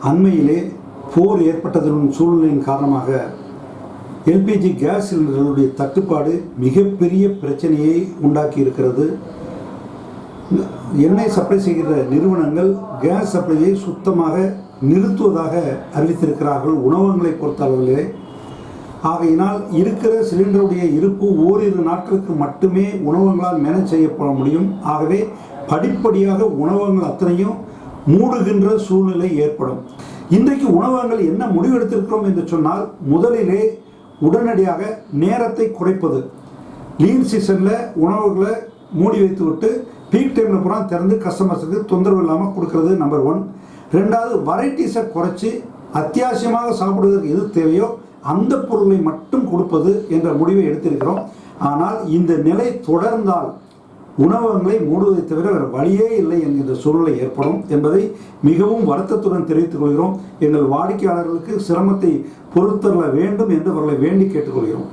அண்மையிலே போர் ஏற்பட்டதன் சூழ்நிலையின் காரணமாக எல்பிஜி கேஸ் சிலிண்டர்களுடைய தட்டுப்பாடு மிகப்பெரிய பிரச்சனையை உண்டாக்கி இருக்கிறது. எண்ணெய் சப்ளை செய்கிற நிறுவனங்கள் கேஸ் சப்ளையை சுத்தமாக நிறுத்துவதாக அறிவித்திருக்கிறார்கள் உணவகங்களை பொறுத்தளவிலே. ஆகையினால் இருக்கிற சிலிண்டருடைய இருப்பு ஓரிரு நாட்களுக்கு மட்டுமே உணவகங்களால் மேனேஜ் செய்யப்பட முடியும். ஆகவே படிப்படியாக உணவகங்கள் அத்தனையும் மூடுகின்ற சூழ்நிலை ஏற்படும். இன்றைக்கு உணவகங்கள் என்ன முடிவெடுத்திருக்கிறோம் என்று சொன்னால், முதலிலே உடனடியாக நேரத்தை குறைப்பது. லீன் சீசனில் உணவுகளை மூடி வைத்துவிட்டு பீக் டைமில் பூரா திறந்து கஸ்டமர்ஸுக்கு தொந்தரவு இல்லாமல் கொடுக்கறது நம்பர் 1. ரெண்டாவது, வெரைட்டிஸை குறைச்சி அத்தியாவசியமாக சாப்பிடுவதற்கு எது தேவையோ அந்த பொருளை மட்டும் கொடுப்பது என்ற முடிவை எடுத்திருக்கிறோம். ஆனால் இந்த நிலை தொடர்ந்தால் உணவகங்களை மூடுவதை தவிர வேறு வழியே இல்லை என்கின்ற சூழ்நிலை ஏற்படும் என்பதை மிகவும் வருத்தத்துடன் தெரிவித்துக் கொள்கிறோம். எங்கள் வாடிக்கையாளர்களுக்கு சிரமத்தை பொறுத்தள்ள வேண்டும் என்று அவர்களை வேண்டி கேட்டுக்கொள்கிறோம்.